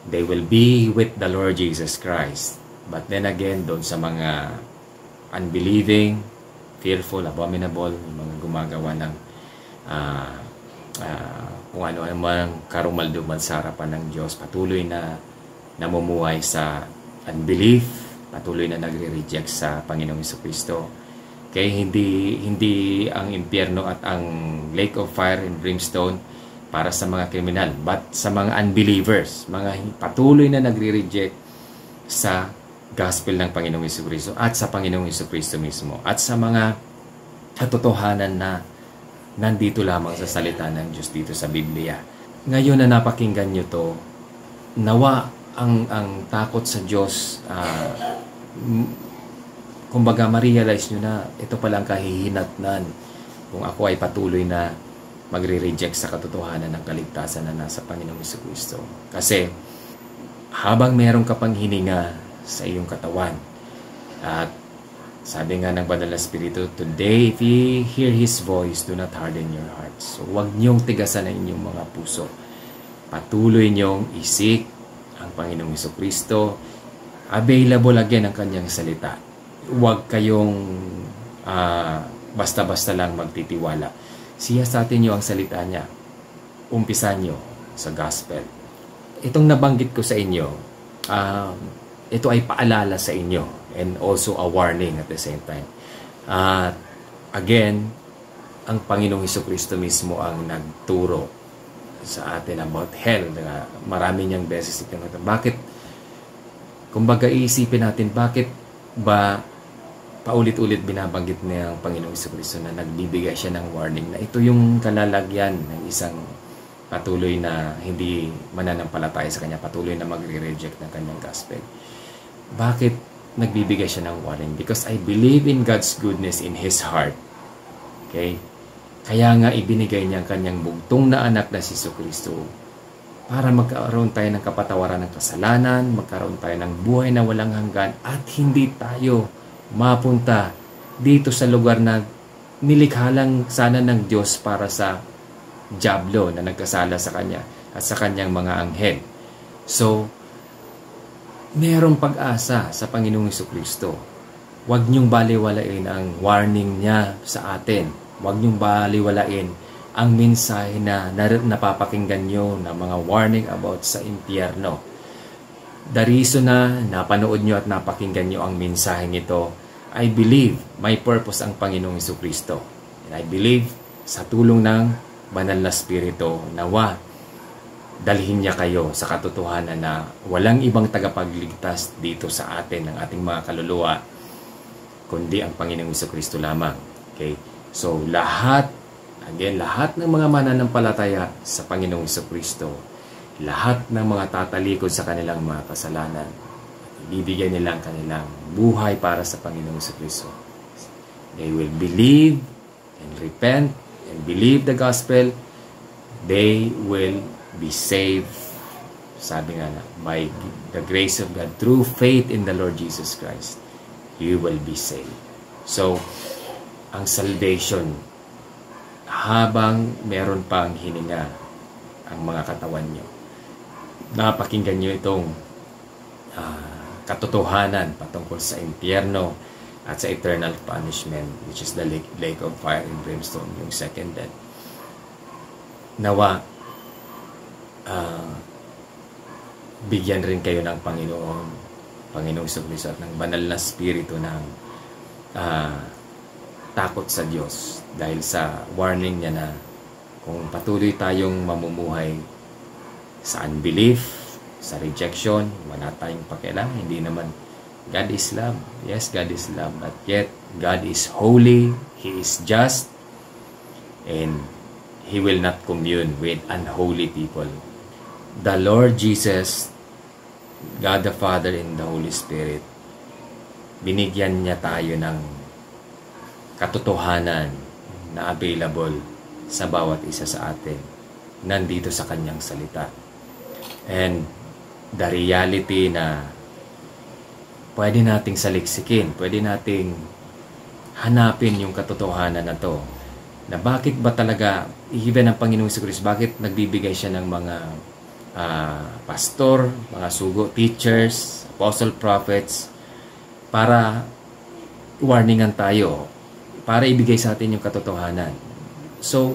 They will be with the Lord Jesus Christ. But then again, doon sa mga unbelieving, fearful, abominable, mga gumagawa ng kung ano man karumalduman sa harapan ng Diyos, patuloy na namumuhay sa unbelief, patuloy na nagre-reject sa Panginoong Jesucristo. Kaya hindi ang impyerno at ang lake of fire and brimstone para sa mga kriminal, but sa mga unbelievers, mga patuloy na nagre-reject sa gospel ng Panginoong Jesucristo at sa Panginoong Jesucristo mismo at sa mga katotohanan na nandito lamang sa salita ng Diyos dito sa Biblia. Ngayon na napakinggan nyo to, nawa ang takot sa Diyos, kumbaga ma-realize nyo na ito palang kahihinatnan kung ako ay patuloy na magre-reject sa katotohanan ng kaligtasan na nasa Panginoong Jesucristo. Kasi habang meron ka pang hininga sa iyong katawan, at sabi nga ng Banal na Espiritu, today if ye hear His voice, do not harden your hearts. So huwag niyong tigasan ang inyong mga puso. Patuloy niyong isik ang Panginoong Jesucristo. Available again ang kanyang salita. Huwag kayong basta-basta lang magtitiwala. Siyasatin niyo ang salita niya. Umpisan niyo sa gospel. Itong nabanggit ko sa inyo, ito ay paalala sa inyo and also a warning at the same time. Again, ang Panginoong Jesucristo mismo ang nagturo sa atin about hell. Marami niyang beses itinuturo. Bakit? Kumbaga iisipin natin, bakit ba paulit-ulit binabanggit niya ang Panginoong Jesucristo na nagbibigay siya ng warning na ito yung kalalagyan ng isang patuloy na hindi mananampalataya sa Kanya, patuloy na magre-reject ng Kanyang gospel. Bakit nagbibigay siya ng warning? Because I believe in God's goodness in His heart. Okay? Kaya nga ibinigay niya ang Kanyang bugtong na anak na si Jesucristo para magkaroon tayo ng kapatawaran ng kasalanan, magkaroon tayo ng buhay na walang hanggan, at hindi tayo mapunta dito sa lugar na nilikha lang sana ng Diyos para sa diablo na nagkasala sa Kanya at sa Kanyang mga anghel. So, mayroong pag-asa sa Panginoong Jesucristo. Huwag niyong baliwalain ang warning niya sa atin. Huwag niyong baliwalain ang mensahe na napapakinggan niyo na mga warning about sa impyerno. The reason na napanood nyo at napakinggan nyo ang mensaheng ito, I believe may purpose ang Panginoong Jesucristo. And I believe sa tulong ng Banal na Espiritu, nawa dalhin niya kayo sa katotohanan na walang ibang tagapagligtas dito sa atin, ng ating mga kaluluwa, kundi ang Panginoong Jesucristo lamang. Okay? So lahat ng mga mananampalataya sa Panginoong Jesucristo, lahat ng mga tatalikod sa kanilang mga kasalanan, ibibigay nila ang kanilang buhay para sa Panginoong Jesucristo. They will believe and repent and believe the gospel. They will be saved. Sabi nga na, by the grace of God, through faith in the Lord Jesus Christ, you will be saved. So, ang salvation, habang meron pang hininga ang mga katawan nyo, napakinggan nyo itong katotohanan patungkol sa impyerno at sa eternal punishment, which is the lake of fire and brimstone, yung second death. Nawa bigyan rin kayo ng Panginoong Jesucristo at ng Banal na Espiritu ng takot sa Diyos, dahil sa warning niya na kung patuloy tayong mamumuhay sa unbelief, sa rejection, wala tayong pakialam. Hindi naman, God is love. Yes, God is love. But yet, God is holy. He is just. And He will not commune with unholy people. The Lord Jesus, God the Father and the Holy Spirit, binigyan niya tayo ng katotohanan na available sa bawat isa sa atin nandito sa Kanyang salita. And the reality na pwede nating saliksikin, pwede nating hanapin yung katotohanan na to, na bakit ba talaga even ang Panginoong Jesucristo, bakit nagbibigay siya ng mga pastor, mga sugo, teachers, apostle, prophets, para warningan tayo, para ibigay sa atin yung katotohanan. So,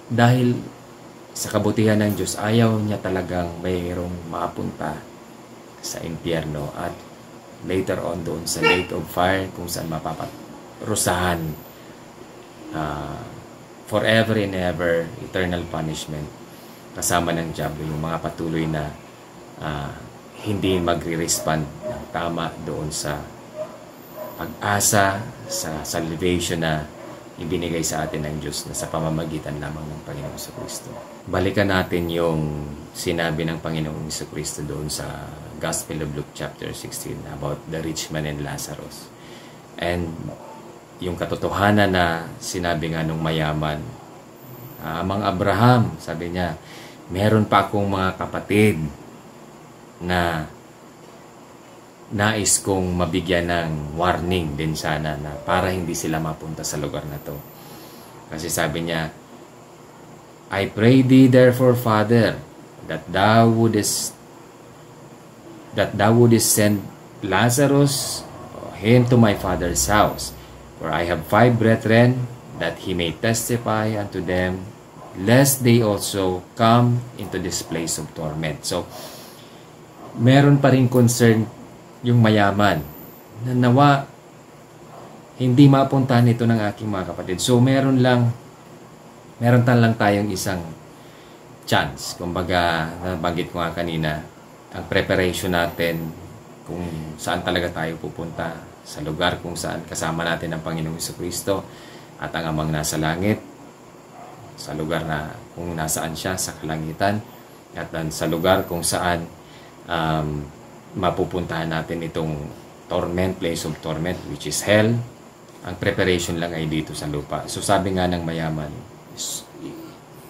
dahil sa kabutihan ng Diyos, ayaw niya talagang mayroong mapunta sa impyerno at later on doon sa lake of fire kung saan mapaparusahan forever and ever, eternal punishment kasama ng diablo, yung mga patuloy na hindi magre-respond ng tama doon sa pag-asa, sa salvation na ibinigay sa atin ng Diyos na sa pamamagitan lamang ng Panginoong Jesucristo. Balikan natin yung sinabi ng Panginoong Jesucristo doon sa Gospel of Luke chapter 16 about the rich man and Lazarus. And yung katotohanan na sinabi nga nung mayaman, Amang Abraham, sabi niya, meron pa akong mga kapatid na nais kong mabigyan ng warning din sana na para hindi sila mapunta sa lugar na to. Kasi sabi niya, I pray thee therefore, Father, that thou wouldest send Lazarus him to my father's house, for I have 5 brethren, that he may testify unto them, lest they also come into this place of torment. So, meron pa rin concern yung mayaman na nawa hindi mapuntahan ito ng aking mga kapatid. So meron lang tayong isang chance. Kumbaga, nabanggit ko nga kanina, ang preparation natin kung saan talaga tayo pupunta, sa lugar kung saan kasama natin ang Panginoong Jesucristo at ang Amang nasa langit, sa lugar na kung nasaan siya sa kalangitan, at sa lugar kung saan mapupuntahan natin itong torment, place of torment, which is hell. Ang preparation lang ay dito sa lupa. So sabi nga ng mayaman,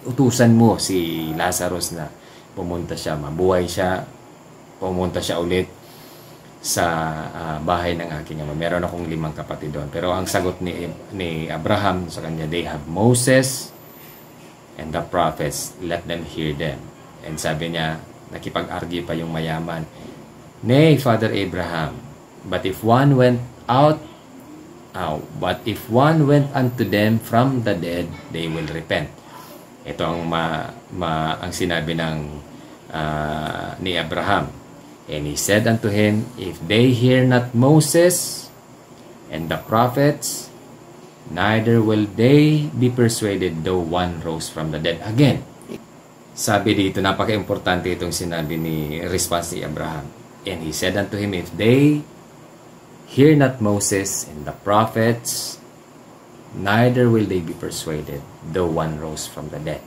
utusan mo si Lazarus na pumunta siya, mabuhay siya, pumunta siya ulit sa bahay ng aking ama. Meron akong 5 kapatid doon. Pero ang sagot ni Abraham sa kanya, they have Moses and the prophets, let them hear them. And sabi niya, nakipag-argue pa yung mayaman, Nay, Father Abraham, but if one went unto them from the dead, they will repent. Ito ang ang sinabi ng ni Abraham. And he said unto him, if they hear not Moses and the prophets, neither will they be persuaded though one rose from the dead. Again, sabi dito, napaka-importante itong sinabi response ni Abraham. And he said unto him, if they hear not Moses and the prophets, neither will they be persuaded, though one rose from the dead.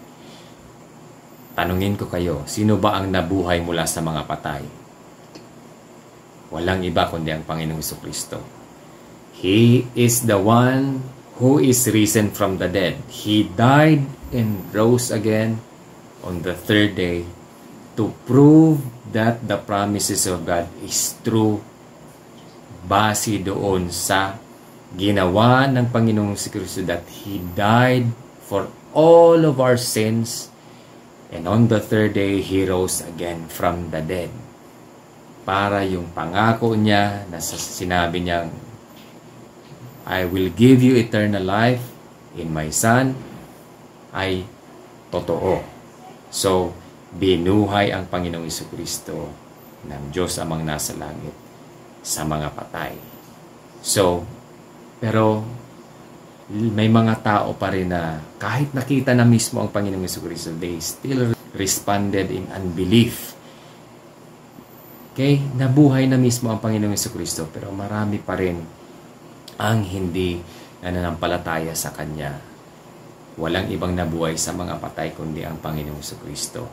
Tanungin ko kayo, sino ba ang nabuhay mula sa mga patay? Walang iba kundi ang Panginoong Jesucristo. He is the one who is risen from the dead. He died and rose again on the 3rd day to prove that the promises of God is true, base doon sa ginawa ng Panginoong Jesucristo, that He died for all of our sins, and on the 3rd day He rose again from the dead. Para yung pangako niya na sinabi niyang, I will give you eternal life in my Son, ay totoo. So, binuhay ang Panginoong Jesucristo ng Diyos Amang nasa langit sa mga patay. So, pero may mga tao pa rin na kahit nakita na mismo ang Panginoong Jesucristo, they still responded in unbelief. Okay? Nabuhay na mismo ang Panginoong Jesucristo, pero marami pa rin ang hindi nananampalataya sa Kanya. Walang ibang nabuhay sa mga patay kundi ang Panginoong Jesucristo.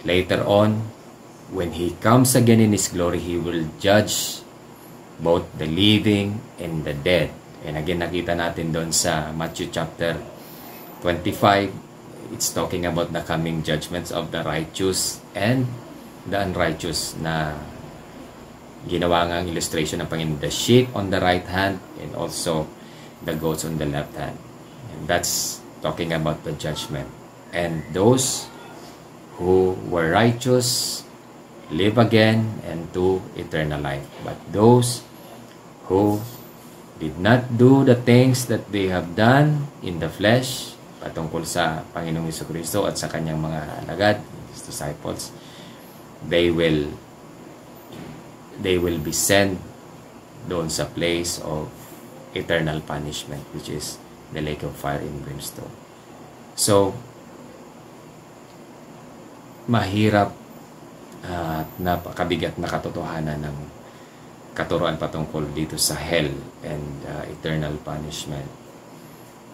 Later on, when He comes again in His glory, He will judge both the living and the dead. And again, nakita natin doon sa Matthew chapter 25, it's talking about the coming judgments of the righteous and the unrighteous, na ginawa nga ang illustration ng Panginoon, the sheep on the right hand and also the goats on the left hand. And that's talking about the judgment. And those who were righteous live again and to eternal life. But those who did not do the things that they have done in the flesh, patungkol sa Panginoong Jesucristo at sa kanyang mga alagad, his disciples, they will be sent doon sa place of eternal punishment, which is the lake of fire and brimstone. So, mahirap at napakabigat na katotohanan ng katuruan patungkol dito sa hell and eternal punishment.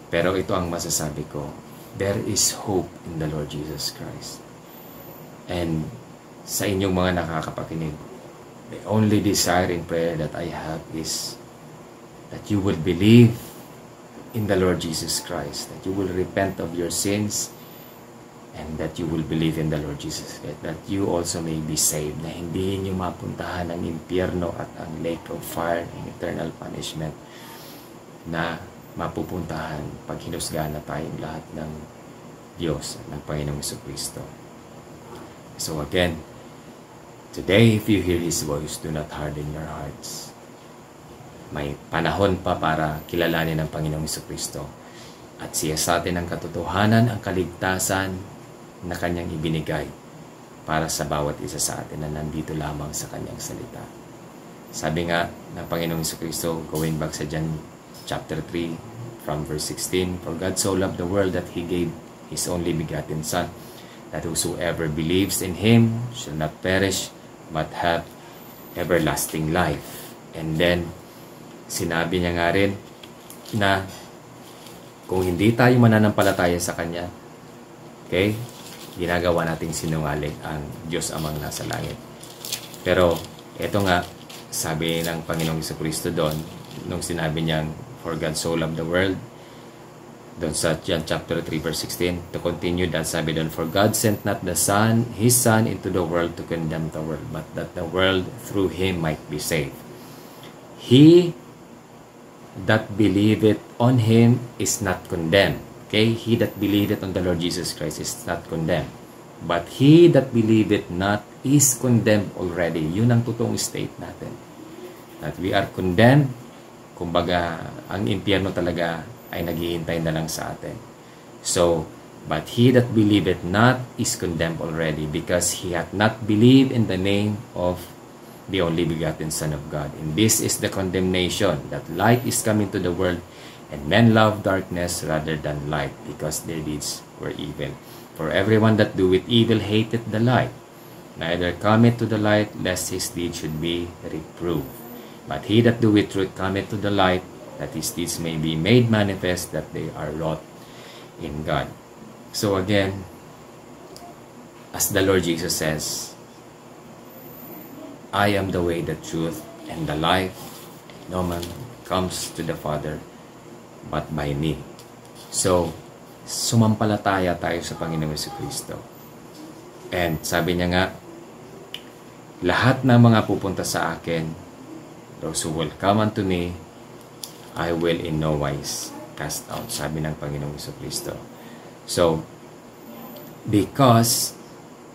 Pero ito ang masasabi ko, there is hope in the Lord Jesus Christ. And sa inyong mga nakakapakinig, the only desire in prayer that I have is that you will believe in the Lord Jesus Christ, that you will repent of your sins, and that you will believe in the Lord Jesus Christ, that you also may be saved, na hindi niyo mapuntahan ang impyerno at ang lake of fire and eternal punishment na mapupuntahan pag hinusgahan na tayong lahat ng Diyos at ng Panginoong Jesucristo. So again, today, if you hear His voice, do not harden your hearts. May panahon pa para kilalanin ang Panginoong Jesucristo at siya sa atin ang katotohanan, ang kaligtasan na kanyang ibinigay para sa bawat isa sa atin na nandito lamang sa kanyang salita. Sabi nga ng Panginoong Jesucristo, going back sa John chapter 3 from verse 16, for God so loved the world that He gave His only begotten Son, that whosoever believes in Him shall not perish but have everlasting life. And then sinabi niya nga rin na kung hindi tayo mananampalataya sa Kanya, okay, ginagawa nating sinungaling ang Diyos Amang nasa langit. Pero ito nga, sabi ng Panginoong Jesucristo doon, nung sinabi niyang, for God so loved the world, doon sa John chapter 3 verse 16, to continue that, sabi doon, for God sent not the Son, His Son into the world to condemn the world, but that the world through Him might be saved. He that believeth on Him is not condemned. Okay? He that believeth on the Lord Jesus Christ is not condemned. But he that believeth not is condemned already. Yun ang totoong state natin. That we are condemned. Kumbaga, ang impyerno talaga ay naghihintay na lang sa atin. So, but he that believeth not is condemned already, because he hath not believed in the name of the only begotten Son of God. And this is the condemnation, that light is come into the world, and men love darkness rather than light, because their deeds were evil. For everyone that doeth evil hateth the light, neither cometh to the light, lest his deed should be reproved. But he that doeth truth cometh to the light, that his deeds may be made manifest, that they are wrought in God. So again, as the Lord Jesus says, I am the way, the truth, and the life. No man comes to the Father but by me. So, sumampalataya tayo sa Panginoong Jesucristo. And sabi niya nga, lahat ng mga pupunta sa akin, those who will come unto me, I will in no wise cast out. Sabi ng Panginoong Jesucristo. So, because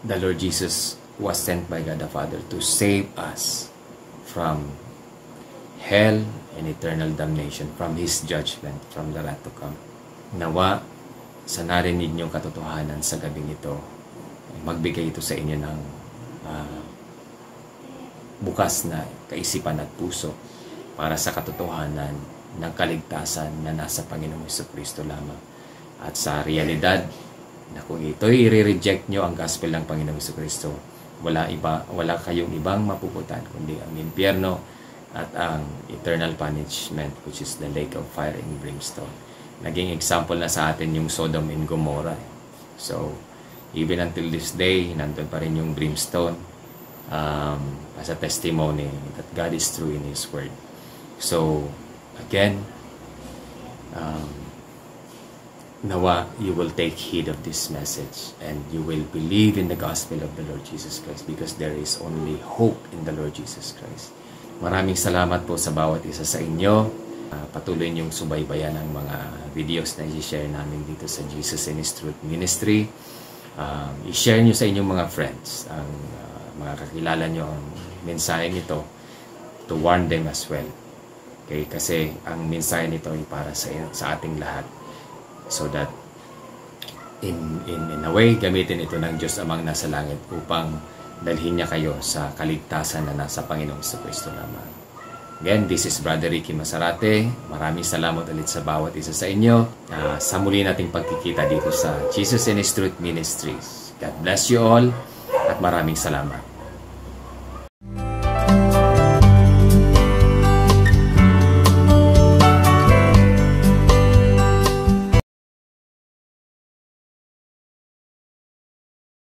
the Lord Jesus was sent by God the Father to save us from hell and eternal damnation, from His judgment, from the wrath to come. Nawa, sa narinig niyong katotohanan sa gabing ito, magbigay ito sa inyo ng bukas na kaisipan at puso para sa katotohanan ng kaligtasan na nasa Panginoong Jesucristo lamang. At sa realidad na kung ito'y i-reject nyo ang gospel ng Panginoong Jesucristo, wala kayong ibang mapuputan kundi ang impyerno at ang eternal punishment, which is the lake of fire and brimstone. Naging example na sa atin yung Sodom and Gomorrah. So, even until this day, nandun pa rin yung brimstone as a testimony that God is true in His Word. So, again, nawa you will take heed of this message and you will believe in the gospel of the Lord Jesus Christ, because there is only hope in the Lord Jesus Christ. Maraming salamat po sa bawat isa sa inyo. Patuloy niyong subaybayan ang mga videos na i-share namin dito sa Jesus and His Truth Ministry. I-share niyo sa inyong mga friends, ang mga kakilala niyo ang mensahe nito, to warn them as well. Okay? Kasi ang mensahe nito ay para sa ating lahat, so that in a way, gamitin ito ng Diyos Amang nasa langit upang dalhin niya kayo sa kaligtasan na nasa Panginoong Kristo lamang. Again, this is Brother Ricky Masarate. Maraming salamat ulit sa bawat isa sa inyo. Sa muli nating pagkikita dito sa Jesus and His Truth Ministries. God bless you all at maraming salamat.